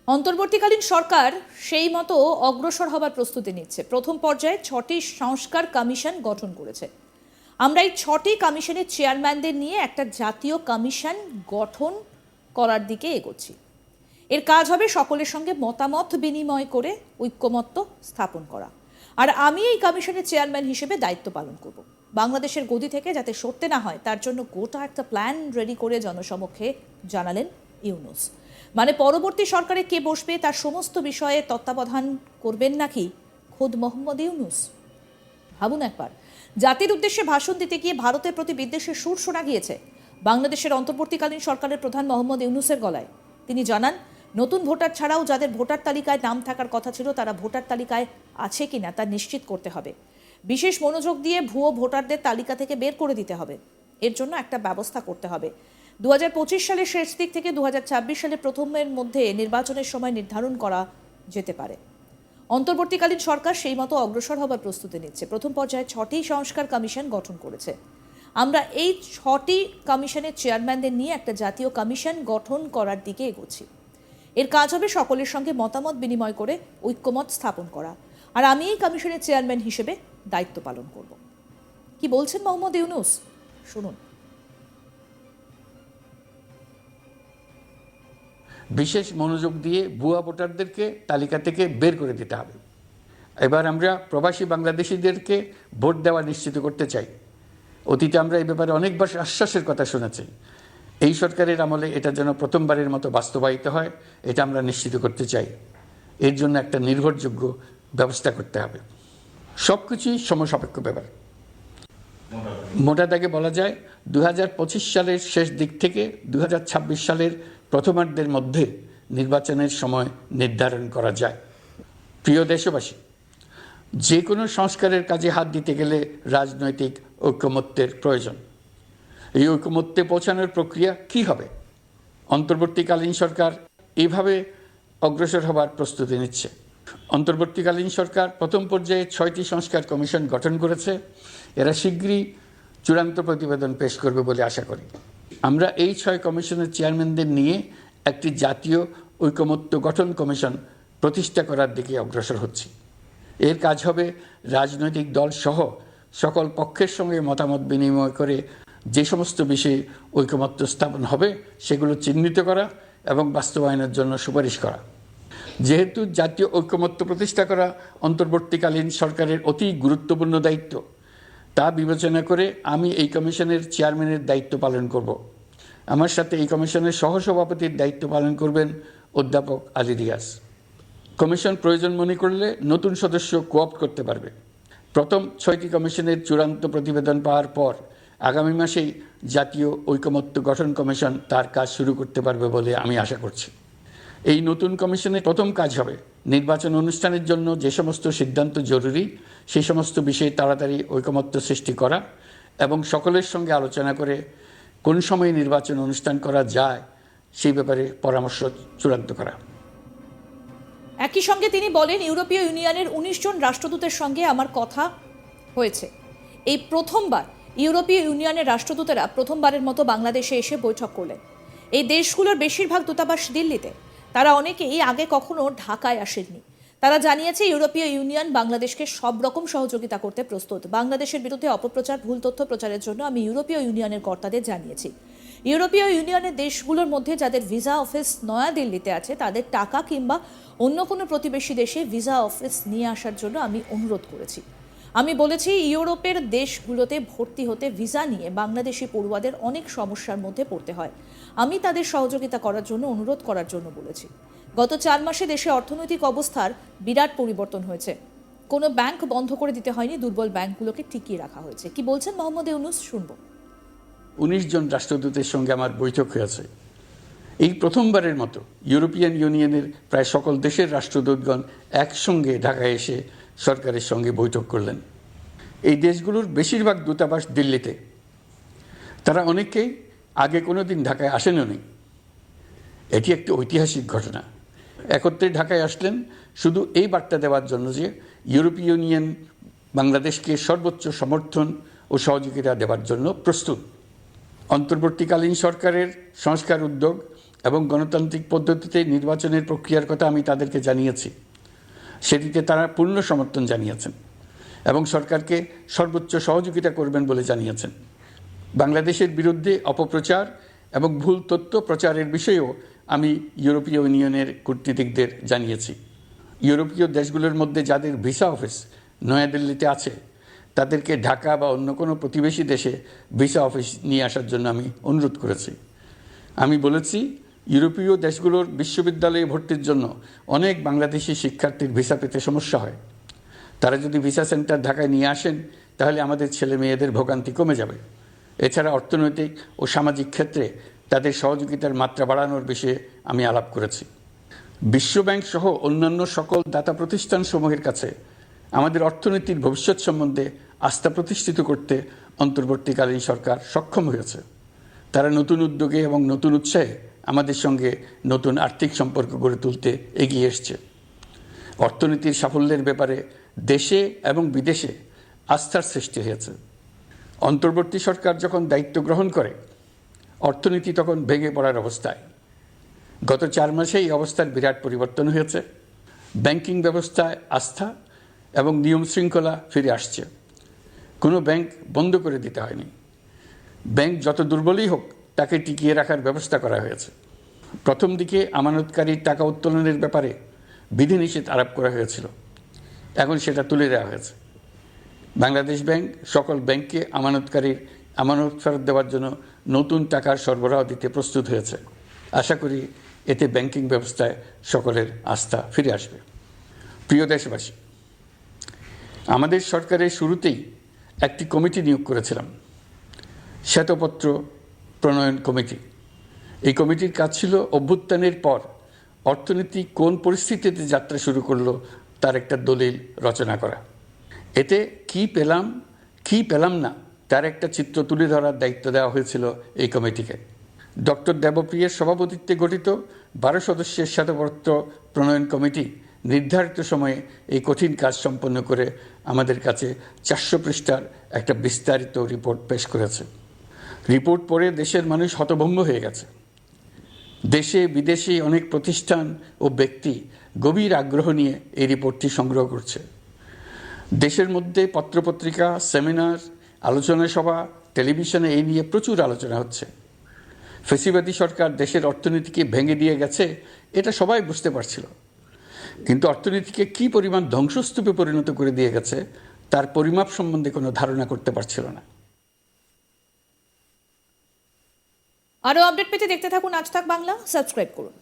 অন্তর্বর্তীকালীন সরকার সেই মতো অগ্রসর হবার প্রস্তুতি নিচ্ছে। প্রথম পর্যায়ে 6টি সংস্কার কমিশন গঠন করেছে। আমরা এই 6টি কমিশনের চেয়ারম্যানদের নিয়ে একটা জাতীয় কমিশন গঠন করার দিকে এগোচ্ছি। এর কাজ হবে সকলের সঙ্গে মতামত বিনিময় করে ঐক্যমত্য স্থাপন করা। আর আমি এই কমিশনের চেয়ারম্যান হিসেবে দায়িত্ব পালন করব। বাংলাদেশের গদি থেকে যাতে সরতে না হয় তার জন্য গোটা একটা প্ল্যান রেডি করে জনসমক্ষে জানালেন ইউনূস। মানে পরবর্তী সরকারে কে বসবে তার সমস্ত বিষয়ে তত্ত্বাবধান করবেন নাকি খোদ মোহাম্মদ ইউনূস। ভাবুন একবার, জাতির উদ্দেশ্যে ভাষণ দিতে গিয়ে ভারতের প্রতি বিদ্বেষের সুর শোনা গিয়েছে বাংলাদেশের অন্তর্বর্তীকালীন সরকারের প্রধান মোহাম্মদ ইউনূসের গলায়। তিনি জানান, নতুন ভোটার ছাড়াও যাদের ভোটার তালিকায় নাম থাকার কথা ছিল তারা ভোটার তালিকায় আছে কিনা তা নিশ্চিত করতে হবে। বিশেষ মনোযোগ দিয়ে ভুয়ো ভোটারদের তালিকা থেকে বের করে দিতে হবে। এর জন্য একটা ব্যবস্থা করতে হবে। 2025 সালের শেষ দিক থেকে 2026 সালের প্রথমের মধ্যে নির্বাচনের সময় নির্ধারণ করা যেতে পারে। অন্তর্বর্তীকালীন সরকার সেই মতো অগ্রসর হবার প্রস্তুতি নিচ্ছে। প্রথম পর্যায়ে 6টি সংস্কার কমিশন গঠন করেছে। আমরা এই 6টি কমিশনের চেয়ারম্যানদের নিয়ে একটা জাতীয় কমিশন গঠন করার দিকে এগোচ্ছি। এর কাজ হবে সকলের সঙ্গে মতামত বিনিময় করে ঐক্যমত স্থাপন করা। আর আমি এই কমিশনের চেয়ারম্যান হিসেবে দায়িত্ব পালন করব। কি বলছেন মোহাম্মদ ইউনূস, শুনুন। বিশেষ মনোযোগ দিয়ে ভুয়া ভোটারদেরকে তালিকা থেকে বের করে দিতে হবে। এবার আমরা প্রবাসী বাংলাদেশিদেরকে ভোট দেওয়া নিশ্চিত করতে চাই। অতীতে আমরা এই ব্যাপারে অনেকবার আশ্বাসের কথা শুনেছি। এই সরকারের আমলে এটা যেন প্রথমবারের মতো বাস্তবায়িত হয়, এটা আমরা নিশ্চিত করতে চাই। এর জন্য একটা নির্ভরযোগ্য ব্যবস্থা করতে হবে। সব কিছুই সমসাপেক্ষ ব্যাপার। মোটা দাগে বলা যায় 2025 সালের শেষ দিক থেকে 2026 সালের প্রথমার্ধের মধ্যে নির্বাচনের সময় নির্ধারণ করা যায়। প্রিয় দেশবাসী, যে কোনো সংস্কারের কাজে হাত দিতে গেলে রাজনৈতিক ঐকমত্যের প্রয়োজন। এই ঐকমত্যে পৌঁছানোর প্রক্রিয়া কি হবে? অন্তর্বর্তীকালীন সরকার এইভাবে অগ্রসর হবার প্রস্তুতি নিচ্ছে। অন্তর্বর্তীকালীন সরকার প্রথম পর্যায়ে 6টি সংস্কার কমিশন গঠন করেছে। এরা শীঘ্রই চূড়ান্ত প্রতিবেদন পেশ করবে বলে আশা করি। আমরা এই 6 কমিশনের চেয়ারম্যানদের নিয়ে একটি জাতীয় ঐকমত্য গঠন কমিশন প্রতিষ্ঠা করার দিকে অগ্রসর হচ্ছি। এর কাজ হবে রাজনৈতিক দল সহ সকল পক্ষের সঙ্গে মতামত বিনিময় করে যে সমস্ত বিষয়ে ঐকমত্য স্থাপন হবে সেগুলো চিহ্নিত করা এবং বাস্তবায়নের জন্য সুপারিশ করা। যেহেতু জাতীয় ঐকমত্য প্রতিষ্ঠা করা অন্তর্বর্তীকালীন সরকারের অতি গুরুত্বপূর্ণ দায়িত্ব, তা বিবেচনা করে আমি এই কমিশনের চেয়ারম্যানের দায়িত্ব পালন করব। আমার সাথে এই কমিশনের সহসভাপতির দায়িত্ব পালন করবেন অধ্যাপক আলী রিয়াজ। কমিশন প্রয়োজন মনে করলে নতুন সদস্য কোঅপ্ট করতে পারবে। প্রথম 6টি কমিশনের চূড়ান্ত প্রতিবেদন পাওয়ার পর আগামী মাসেই জাতীয় ঐকমত্য গঠন কমিশন তার কাজ শুরু করতে পারবে বলে আমি আশা করছি। এই নতুন কমিশনের প্রথম কাজ হবে নির্বাচন অনুষ্ঠানের জন্য যে সমস্ত সিদ্ধান্ত জরুরি সেই সমস্ত বিষয়ে তাড়াতাড়ি ঐকমত্য সৃষ্টি করা এবং সকলের সঙ্গে আলোচনা করে কোন সময়ে নির্বাচন অনুষ্ঠান করা যায় সেই ব্যাপারে পরামর্শ চূড়ান্ত করা। একই সঙ্গে তিনি বলেন, ইউরোপীয় ইউনিয়নের 19 জন রাষ্ট্রদূতের সঙ্গে আমার কথা হয়েছে। এই প্রথমবার ইউরোপীয় ইউনিয়নের রাষ্ট্রদূতেরা প্রথমবারের মতো বাংলাদেশে এসে বৈঠক করলেন। এই দেশগুলোর বেশিরভাগ দূতাবাস দিল্লিতে। তারা অনেকেই আগে কখনো ঢাকায় আসেননি। তারা জানিয়েছে ইউরোপীয় ইউনিয়ন বাংলাদেশকে সব রকম সহযোগিতা করতে প্রস্তুত। বাংলাদেশের বিরুদ্ধে অপপ্রচার, ভুল তথ্য প্রচারের জন্য আমি ইউরোপীয় ইউনিয়নের কর্তাদের জানিয়েছি। ইউরোপীয় ইউনিয়নের দেশগুলোর মধ্যে যাদের ভিসা অফিস নয়াদিল্লিতে আছে তাদের টাকা কিংবা অন্য কোনো প্রতিবেশী দেশে ভিসা অফিস নিয়ে আসার জন্য আমি অনুরোধ করেছি। আমি বলেছি, ইউরোপের দেশগুলোতে ভর্তি হতে ভিসা নিয়ে বাংলাদেশি পড়ুয়াদের অনেক সমস্যার মধ্যে পড়তে হয়। আমি তাদের সহযোগিতা করার জন্য অনুরোধ করার জন্য বলেছি। গত 4 মাসে দেশে অর্থনৈতিক অবস্থার বিরাট পরিবর্তন হয়েছে। কোনো ব্যাংক বন্ধ করে দিতে হয়নি, দুর্বল ব্যাংকগুলোকে টিকিয়ে রাখা হয়েছে। কি বলছেন মোহাম্মদ ইউনূস, শুনবো। 19 জন রাষ্ট্রদূতের সঙ্গে আমার বৈঠক হয়েছে। এই প্রথমবারের মতো ইউরোপিয়ান ইউনিয়নের প্রায় সকল দেশের রাষ্ট্রদূতগণ একসঙ্গে ঢাকায় এসে সরকারের সঙ্গে বৈঠক করলেন। এই দেশগুলোর বেশিরভাগ দূতাবাস দিল্লিতে। তারা অনেকেই আগে কোনো দিন ঢাকায় আসেনও নি। এটি একটি ঐতিহাসিক ঘটনা। একত্রে ঢাকায় আসলেন শুধু এই বার্তা দেওয়ার জন্য যে ইউরোপীয় ইউনিয়ন বাংলাদেশকে সর্বোচ্চ সমর্থন ও সহযোগিতা দেওয়ার জন্য প্রস্তুত। অন্তর্বর্তীকালীন সরকারের সংস্কার উদ্যোগ এবং গণতান্ত্রিক পদ্ধতিতে নির্বাচনের প্রক্রিয়ার কথা আমি তাদেরকে জানিয়েছি। সেটিতে তারা পূর্ণ সমর্থন জানিয়েছেন এবং সরকারকে সর্বোচ্চ সহযোগিতা করবেন বলে জানিয়েছেন। বাংলাদেশের বিরুদ্ধে অপপ্রচার এবং ভুল তথ্য প্রচারের বিষয়েও আমি ইউরোপীয় ইউনিয়নের কূটনীতিকদের জানিয়েছি। ইউরোপীয় দেশগুলোর মধ্যে যাদের ভিসা অফিস নয়াদিল্লিতে আছে তাদেরকে ঢাকা বা অন্য কোনো প্রতিবেশী দেশে ভিসা অফিস নিয়ে আসার জন্য আমি অনুরোধ করেছি। আমি বলেছি, ইউরোপীয় দেশগুলোর বিশ্ববিদ্যালয়ে ভর্তির জন্য অনেক বাংলাদেশি শিক্ষার্থীর ভিসা পেতে সমস্যা হয়। তারা যদি ভিসা সেন্টার ঢাকায় নিয়ে আসেন তাহলে আমাদের ছেলে মেয়েদের ভোগান্তি কমে যাবে। এছাড়া অর্থনৈতিক ও সামাজিক ক্ষেত্রে তাদের সহযোগিতার মাত্রা বাড়ানোর বিষয়ে আমি আলাপ করেছি। বিশ্বব্যাংক সহ অন্যান্য সকল দাতা প্রতিষ্ঠানসমূহের কাছে আমাদের অর্থনীতির ভবিষ্যৎ সম্বন্ধে আস্থা প্রতিষ্ঠিত করতে অন্তর্বর্তীকালীন সরকার সক্ষম হয়েছে। তারা নতুন উদ্যোগে এবং নতুন উৎসাহে আমাদের সঙ্গে নতুন আর্থিক সম্পর্ক গড়ে তুলতে এগিয়ে এসছে। অর্থনীতির সাফল্যের ব্যাপারে দেশে এবং বিদেশে আস্থার সৃষ্টি হয়েছে। অন্তর্বর্তী সরকার যখন দায়িত্ব গ্রহণ করে অর্থনীতি তখন ভেঙে পড়ার অবস্থায়। গত 4 মাসে এই অবস্থার বিরাট পরিবর্তন হয়েছে। ব্যাংকিং ব্যবস্থায় আস্থা এবং নিয়ম শৃঙ্খলা ফিরে আসছে। কোনো ব্যাংক বন্ধ করে দিতে হয়নি। ব্যাংক যত দুর্বলই হোক তাকে টিকিয়ে রাখার ব্যবস্থা করা হয়েছে। প্রথম দিকে আমানতকারীর টাকা উত্তোলনের ব্যাপারে বিধিনিষেধ আরোপ করা হয়েছিল, এখন সেটা তুলে দেওয়া হয়েছে। বাংলাদেশ ব্যাংক সকল ব্যাংককে আমানতকারীর আমানত ফেরত দেওয়ার জন্য নতুন টাকার সরবরাহ দিতে প্রস্তুত হয়েছে। আশা করি এতে ব্যাংকিং ব্যবস্থায় সকলের আস্থা ফিরে আসবে। প্রিয় দেশবাসী, আমাদের সরকারের শুরুতেই একটি কমিটি নিয়োগ করেছিলাম, শ্বেতপত্র প্রণয়ন কমিটি। এই কমিটির কাজ ছিল অভ্যুত্থানের পর অর্থনীতি কোন পরিস্থিতিতে যাত্রা শুরু করলো তার একটা দলিল রচনা করা। এতে কি পেলাম না তার একটা চিত্র তুলে ধরার দায়িত্ব দেওয়া হয়েছিল এই কমিটিকে। ডক্টর দেবপ্রিয়ের সভাপতিত্বে গঠিত 12 সদস্যের শ্বেতপত্র প্রণয়ন কমিটি নির্ধারিত সময়ে এই কঠিন কাজ সম্পন্ন করে আমাদের কাছে 400 পৃষ্ঠার একটা বিস্তারিত রিপোর্ট পেশ করেছে। রিপোর্ট পড়ে দেশের মানুষ হতভম্ব হয়ে গেছে। দেশে বিদেশে অনেক প্রতিষ্ঠান ও ব্যক্তি গভীর আগ্রহ নিয়ে এই রিপোর্টটি সংগ্রহ করছে। দেশের মধ্যে পত্রপত্রিকা, সেমিনার, আলোচনা সভা, টেলিভিশনে এই নিয়ে প্রচুর আলোচনা হচ্ছে। ফ্যাসিবাদী সরকার দেশের অর্থনীতিকে ভেঙে দিয়ে গেছে এটা সবাই বুঝতে পারছিল, কিন্তু অর্থনীতিকে কি পরিমাণ ধ্বংসস্তূপে পরিণত করে দিয়ে গেছে তার পরিমাপ সম্বন্ধে কোনো ধারণা করতে পারছিল না। আরও আপডেট পেতে দেখতে থাকুন আজ তাক বাংলা, সাবস্ক্রাইব করুন।